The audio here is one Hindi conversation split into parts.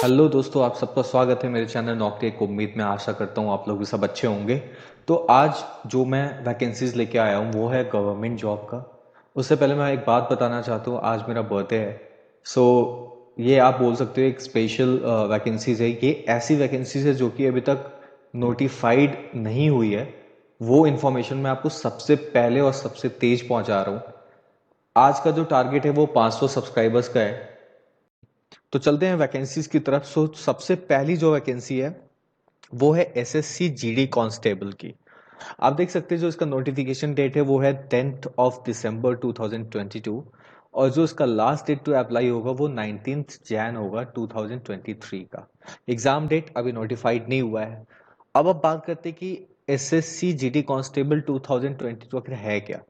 हेलो दोस्तों, आप सबका स्वागत है मेरे चैनल नौकरी उम्मीद में। आशा करता हूँ आप लोग भी सब अच्छे होंगे। तो आज जो मैं वैकेंसीज लेके आया हूँ वो है गवर्नमेंट जॉब का। उससे पहले मैं एक बात बताना चाहता हूँ, आज मेरा बर्थडे है। सो ये आप बोल सकते हो एक स्पेशल वैकेंसीज है। ये ऐसी वैकेंसीज है जो कि अभी तक नोटिफाइड नहीं हुई है। वो इन्फॉर्मेशन मैं आपको सबसे पहले और सबसे तेज पहुंचा रहा हूँ। आज का जो टारगेट है वो 500 सब्सक्राइबर्स का है। तो चलते हैं वैकेंसीज की तरफ। सो सबसे पहली जो वैकेंसी है वो है एसएससी जीडी कांस्टेबल की। आप देख सकते हैं जो इसका नोटिफिकेशन डेट है वो है 10 दिसंबर 2022। और जो इसका लास्ट डेट टू अप्लाई होगा वो 19 जैन होगा 2023 का। एग्जाम डेट अभी नोटिफाइड नहीं हुआ है। अब बात करते हैं कि एसएससी जीडी कांस्टेबल 2022 आखिर है क्या।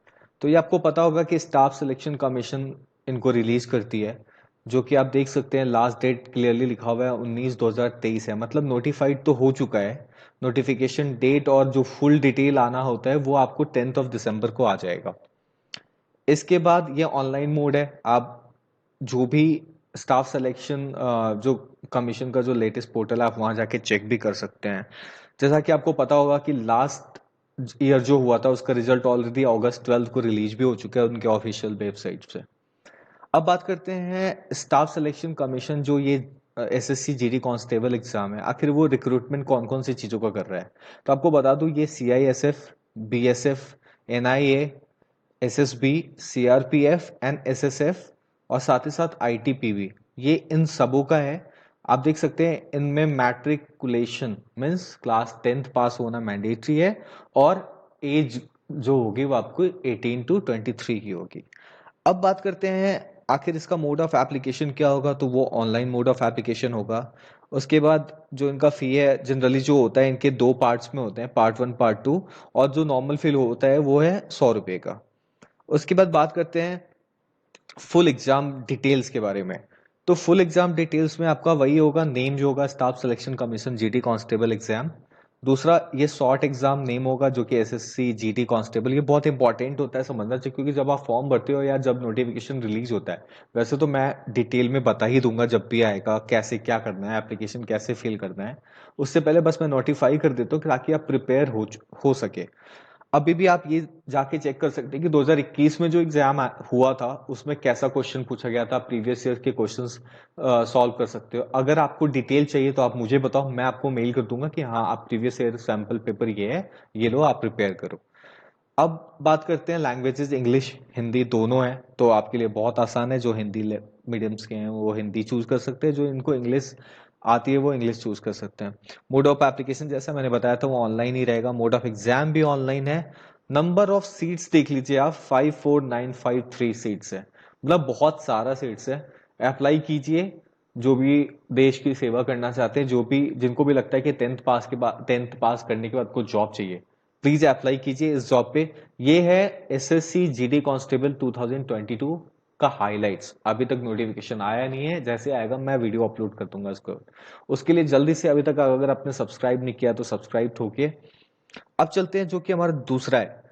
तो ये आपको पता होगा कि स्टाफ सिलेक्शन कमीशन इनको रिलीज करती है, जो कि आप देख सकते हैं लास्ट डेट क्लियरली लिखा हुआ है 19/2023 है। मतलब नोटिफाइड तो हो चुका है। नोटिफिकेशन डेट और जो फुल डिटेल आना होता है वो आपको 10 दिसंबर को आ जाएगा। इसके बाद ये ऑनलाइन मोड है। आप जो भी स्टाफ सिलेक्शन जो कमीशन का जो लेटेस्ट पोर्टल है आप वहां जाके चेक भी कर सकते हैं। जैसा कि आपको पता होगा कि लास्ट ईयर जो हुआ था उसका रिजल्ट ऑलरेडी अगस्त 12 को रिलीज भी हो चुका है उनके ऑफिशियल वेबसाइट से। अब बात करते हैं स्टाफ सिलेक्शन कमीशन जो ये एसएससी जीडी कांस्टेबल एग्जाम है, आखिर वो रिक्रूटमेंट कौन कौन सी चीजों का कर रहा है। तो आपको बता दूं ये CISF, BSF, NIA, SSB, CRPF and SSF और साथ ही साथ आईटीपीबी, ये इन सबों का है। आप देख सकते हैं इनमें मैट्रिकुलेशन मीन्स क्लास 10th पास होना मैंडेटरी है। और एज जो होगी वो आपको 18 to 23 की होगी। अब बात करते हैं आखिर इसका मोड ऑफ एप्लीकेशन क्या होगा। तो वो ऑनलाइन मोड ऑफ एप्लीकेशन होगा। उसके बाद जो इनका फी है जनरली जो होता है इनके दो पार्ट्स में होते हैं, पार्ट 1 पार्ट 2। और जो नॉर्मल फी होता है वो है 100 रुपए का। उसके बाद बात करते हैं फुल एग्जाम डिटेल्स के बारे में। तो फुल एग्जाम डिटेल्स में आपका वही होगा, नेम जो होगा staff selection commission GD constable exam. दूसरा ये शॉर्ट एग्जाम नेम होगा जो कि एसएससी जीडी कांस्टेबल। ये बहुत इंपॉर्टेंट होता है समझना चाहिए, क्योंकि जब आप फॉर्म भरते हो या जब नोटिफिकेशन रिलीज होता है, वैसे तो मैं डिटेल में बता ही दूंगा जब भी आएगा कैसे क्या करना है, एप्लीकेशन कैसे फिल करना है। उससे पहले बस मैं नोटिफाई कर देता हूँ ताकि आप प्रिपेयर हो सके। अभी भी आप ये जाके चेक कर सकते हैं कि 2021 में जो एग्जाम हुआ था उसमें कैसा क्वेश्चन पूछा गया था। प्रीवियस ईयर के क्वेश्चंस सॉल्व कर सकते हो। अगर आपको डिटेल चाहिए तो आप मुझे बताओ, मैं आपको मेल कर दूंगा कि हाँ आप प्रीवियस ईयर सैंपल पेपर ये है, ये लो आप प्रिपेयर करो। अब बात करते हैं लैंग्वेजेस, इंग्लिश हिंदी दोनों है तो आपके लिए बहुत आसान है। जो हिंदी मीडियम्स के हैं वो हिंदी चूज कर सकते हैं, जो इनको इंग्लिश आती है वो इंग्लिश चूज कर सकते हैं। मोड ऑफ एप्लीकेशन जैसा मैंने बताया था वो ऑनलाइन ही रहेगा। मोड ऑफ एग्जाम भी ऑनलाइन है। नंबर ऑफ सीट्स देख लीजिए आप, 54953 सीट्स है। मतलब बहुत सारा सीट्स है। अप्लाई कीजिए जो भी देश की सेवा करना चाहते हैं, जो भी जिनको भी लगता है कि 10th पास करने के बाद कुछ जॉब चाहिए, प्लीज अप्लाई कीजिए इस जॉब पे। ये है एसएससी जीडी कांस्टेबल 2022 का हाइलाइट्स। अभी तक नोटिफिकेशन आया नहीं है, जैसे आएगा मैं वीडियो अपलोड कर दूंगा इसको। उसके लिए जल्दी से अभी तक अगर आपने सब्सक्राइब नहीं किया तो सब्सक्राइब ठोकिए। अब चलते हैं जो कि हमारा दूसरा है।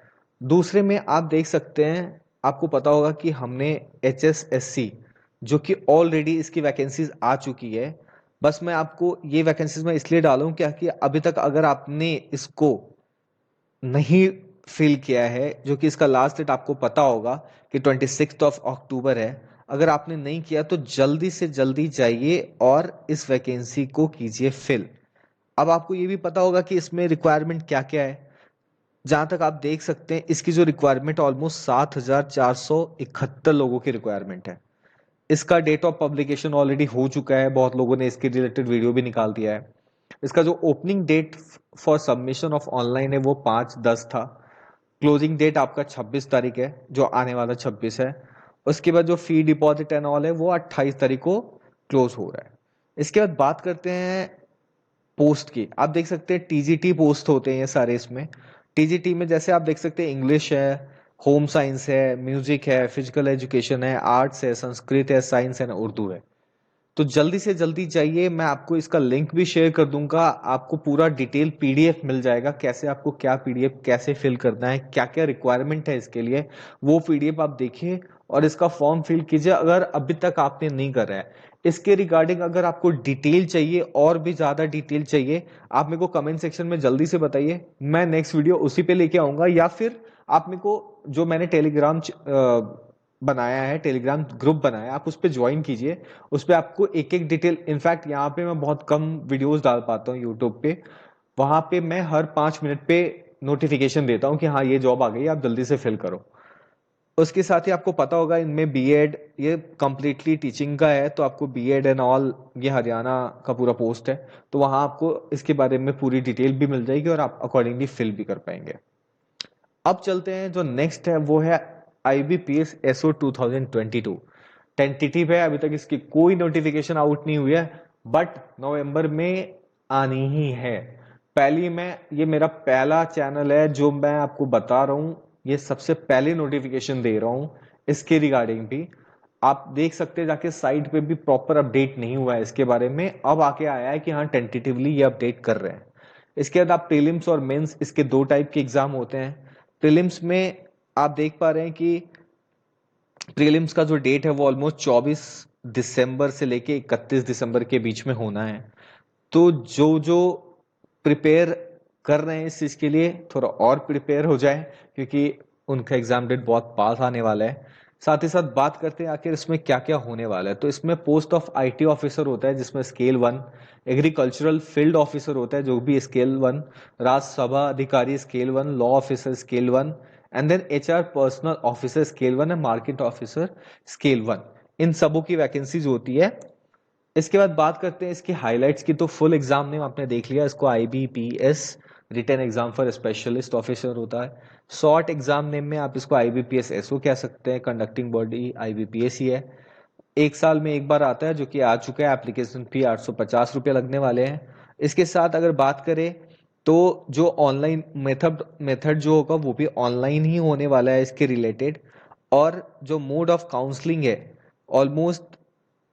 दूसरे में आप देख सकते हैं, आपको पता होगा कि हमने एचएसएससी जो कि ऑलरेडी इसकी वैकेंसीज आ चुकी है। बस मैं आपको ये वैकेंसीज में इसलिए डालूं क्या कि अभी तक अगर आपने इसको नहीं फिल किया है, जो कि इसका लास्ट डेट आपको पता होगा कि 26 अक्टूबर है। अगर आपने नहीं किया तो जल्दी से जल्दी जाइए और इस वैकेंसी को कीजिए फिल। अब आपको ये भी पता होगा कि इसमें रिक्वायरमेंट क्या क्या है। जहां तक आप देख सकते हैं इसकी जो रिक्वायरमेंट ऑलमोस्ट 7471 लोगों की रिक्वायरमेंट है। इसका डेट ऑफ पब्लिकेशन ऑलरेडी हो चुका है, बहुत लोगों ने इसके रिलेटेड वीडियो भी निकाल दिया है। इसका जो opening date for submission of online है वो 5/10 था। क्लोजिंग डेट आपका 26 तारीख है, जो आने वाला 26 है। उसके बाद जो फी डिपॉजिट एंड ऑल है वो 28 तारीख को क्लोज हो रहा है। इसके बाद बात करते हैं पोस्ट की। आप देख सकते हैं टीजीटी पोस्ट होते हैं ये सारे इसमें। टीजीटी में जैसे आप देख सकते हैं इंग्लिश है, होम साइंस है, म्यूजिक है, फिजिकल एजुकेशन है, आर्ट्स है, संस्कृत है, साइंस है, उर्दू है। तो जल्दी से जल्दी जाइए, मैं आपको इसका लिंक भी शेयर कर दूंगा। आपको पूरा डिटेल पीडीएफ मिल जाएगा, कैसे आपको क्या पीडीएफ कैसे फिल करना है, क्या क्या रिक्वायरमेंट है इसके लिए, वो पीडीएफ आप देखिए और इसका फॉर्म फिल कीजिए अगर अभी तक आपने नहीं करा है। इसके रिगार्डिंग अगर आपको डिटेल चाहिए और भी ज़्यादा डिटेल चाहिए, आप मेरे को कमेंट सेक्शन में जल्दी से बताइए, मैं नेक्स्ट वीडियो उसी पे लेके आऊँगा। या फिर आप मेरे को जो मैंने टेलीग्राम बनाया है, टेलीग्राम ग्रुप बनाया है, आप उस पर ज्वाइन कीजिए। उस पर आपको एक एक डिटेल, इनफैक्ट यहाँ पे मैं बहुत कम वीडियोस डाल पाता हूँ यूट्यूब पे, वहाँ पे मैं हर 5 मिनट पे नोटिफिकेशन देता हूँ कि हाँ ये जॉब आ गई है, आप जल्दी से फिल करो। उसके साथ ही आपको पता होगा इनमें बीएड, ये कंप्लीटली टीचिंग का है, तो आपको बीएड एंड ऑल, ये हरियाणा का पूरा पोस्ट है, तो वहाँ आपको इसके बारे में पूरी डिटेल भी मिल जाएगी और आप अकॉर्डिंगली फिल भी कर पाएंगे। अब चलते हैं, जो नेक्स्ट है वो है IBPS SO 2022। टेंटेटिव है, अभी तक इसकी कोई नोटिफिकेशन आउट नहीं हुई है, बट नवंबर में आनी ही है। पहली मैं, ये मेरा पहला चैनल है जो मैं आपको बता रहा हूँ, ये सबसे पहले नोटिफिकेशन दे रहा हूँ इसके रिगार्डिंग भी। आप देख सकते हैं जाके साइट पे भी, प्रॉपर अपडेट नहीं हुआ है इसके बारे में, अब आके आया है कि हाँ टेंटेटिवली ये अपडेट कर रहे हैं। इसके बाद आप प्रीलिम्स और मेंस, इसके 2 टाइप के एग्जाम होते हैं। प्रीलिम्स में आप देख पा रहे हैं कि प्रीलिम्स का जो डेट है वो ऑलमोस्ट 24 दिसंबर से लेके 31 दिसंबर के बीच में होना है। तो जो जो प्रिपेयर कर रहे हैं इस चीज़ के लिए, थोड़ा और प्रिपेयर हो जाए, क्योंकि उनका एग्जाम डेट बहुत पास आने वाला है। साथ ही साथ बात करते हैं आखिर इसमें क्या क्या होने वाला है। तो इसमें पोस्ट ऑफ IT ऑफिसर होता है जिसमें स्केल 1, एग्रीकल्चरल फील्ड ऑफिसर होता है जो भी स्केल 1, राज्यसभा अधिकारी scale 1, law officer scale 1, and then HR personnel officer scale 1 and market officer scale 1। इन सबों की वैकेंसीज होती है। इसके बाद बात करते हैं इसके हाइलाइट्स की। तो फुल एग्जाम नेम आपने देख लिया, इसको IBPS written exam for specialist officer होता है। शॉर्ट एग्जाम नेम में आप इसको IBPS SO कह सकते हैं, कंडक्टिंग बॉडी IBPS ही है। 1 साल में एक बार आता है, जो कि आ चुका है। एप्लीकेशन फी 850 रुपये लगने वाले हैं। इसके साथ अगर बात करें तो जो ऑनलाइन मेथड जो होगा वो भी ऑनलाइन ही होने वाला है इसके रिलेटेड। और जो मोड ऑफ काउंसलिंग है, almost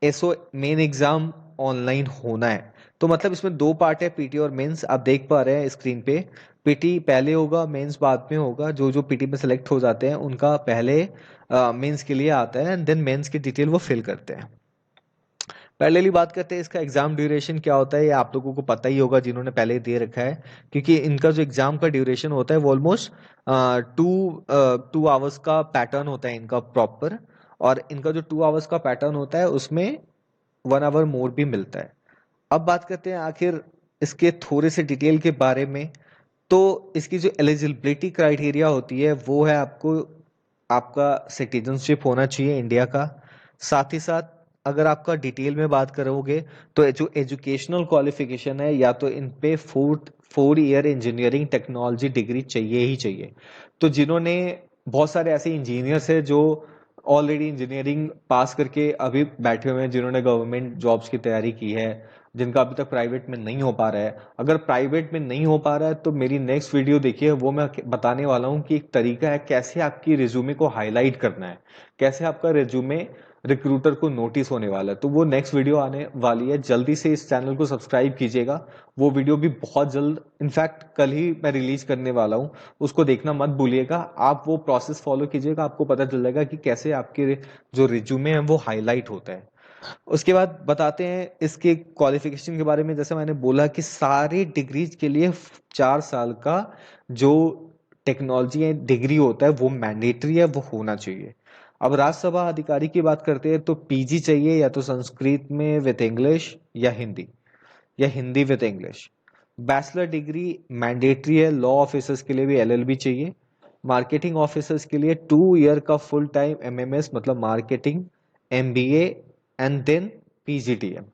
SO main exam online होना है। तो मतलब इसमें 2 पार्ट है, पीटी और मेंस। आप देख पा रहे हैं स्क्रीन पे, पीटी पहले होगा, मेंस बाद में होगा। जो जो पीटी में सेलेक्ट हो जाते हैं उनका पहले मेंस के लिए आता है, एंड देन मेंस की डिटेल वो फिल करते हैं। पहले बात करते हैं इसका एग्जाम ड्यूरेशन क्या होता है। ये आप लोगों को पता ही होगा जिन्होंने पहले दे रखा है, क्योंकि इनका जो एग्जाम का ड्यूरेशन होता है वो ऑलमोस्ट 2 आवर्स का पैटर्न होता है इनका प्रॉपर। और इनका जो 2 आवर्स का पैटर्न होता है उसमें 1 आवर मोर भी मिलता है। अब बात करते हैं आखिर इसके थोड़े से डिटेल के बारे में। तो इसकी जो एलिजिबिलिटी क्राइटेरिया होती है वो है, आपको आपका सिटीजनशिप होना चाहिए इंडिया का। साथ ही साथ अगर आपका डिटेल में बात करोगे तो जो एजुकेशनल क्वालिफिकेशन है, या तो इन पे 4 ईयर इंजीनियरिंग टेक्नोलॉजी डिग्री चाहिए ही चाहिए। तो जिन्होंने, बहुत सारे ऐसे इंजीनियर्स हैं जो ऑलरेडी इंजीनियरिंग पास करके अभी बैठे हुए हैं, जिन्होंने गवर्नमेंट जॉब्स की तैयारी की है, जिनका अभी तक प्राइवेट में नहीं हो पा रहा है। अगर प्राइवेट में नहीं हो पा रहा है तो मेरी नेक्स्ट वीडियो देखिए, वो मैं बताने वाला हूँ कि एक तरीका है कैसे आपकी रिज्यूमे को हाईलाइट करना है, कैसे आपका रिज्यूमे रिक्रूटर को नोटिस होने वाला है। तो वो नेक्स्ट वीडियो आने वाली है, जल्दी से इस चैनल को सब्सक्राइब कीजिएगा। वो वीडियो भी बहुत जल्द, इनफैक्ट कल ही मैं रिलीज करने वाला हूँ, उसको देखना मत भूलिएगा। आप वो प्रोसेस फॉलो कीजिएगा, आपको पता चल जाएगा कि कैसे आपके जो रिज्यूमे है वो हाईलाइट होता है। उसके बाद बताते हैं इसके क्वालिफिकेशन के बारे में। जैसे मैंने बोला कि सारी डिग्रीज के लिए 4 साल का जो टेक्नोलॉजी डिग्री होता है वो मैंडेटरी है, वो होना चाहिए। अब राज्यसभा अधिकारी की बात करते हैं तो PG चाहिए, या तो संस्कृत में विथ इंग्लिश, या Hindi with English. Bachelor degree mandatory है। लॉ ऑफिसर्स के लिए भी LLB चाहिए। मार्केटिंग ऑफिसर्स के लिए 2 ईयर का फुल टाइम MMS, मतलब marketing MBA, and then PGDM।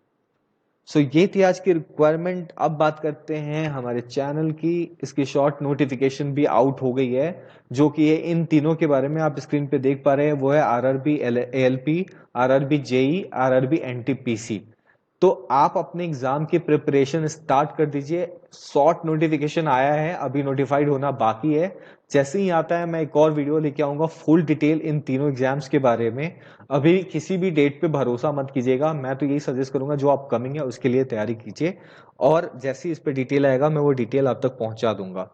So ये थी आज की रिक्वायरमेंट। अब बात करते हैं हमारे चैनल की। इसकी शॉर्ट नोटिफिकेशन भी आउट हो गई है, जो कि है इन तीनों के बारे में, आप स्क्रीन पे देख पा रहे हैं। वो है RRB ALP, RRB JE, RRB NTPC। तो आप अपने एग्जाम की प्रिपरेशन स्टार्ट कर दीजिए। शॉर्ट नोटिफिकेशन आया है, अभी नोटिफाइड होना बाकी है। जैसे ही आता है मैं एक और वीडियो लेके आऊंगा फुल डिटेल इन तीनों एग्जाम्स के बारे में। अभी किसी भी डेट पे भरोसा मत कीजिएगा, मैं तो यही सजेस्ट करूंगा जो अपकमिंग है उसके लिए तैयारी कीजिए, और जैसे ही इस पे डिटेल आएगा मैं वो डिटेल आप तक पहुंचा दूंगा।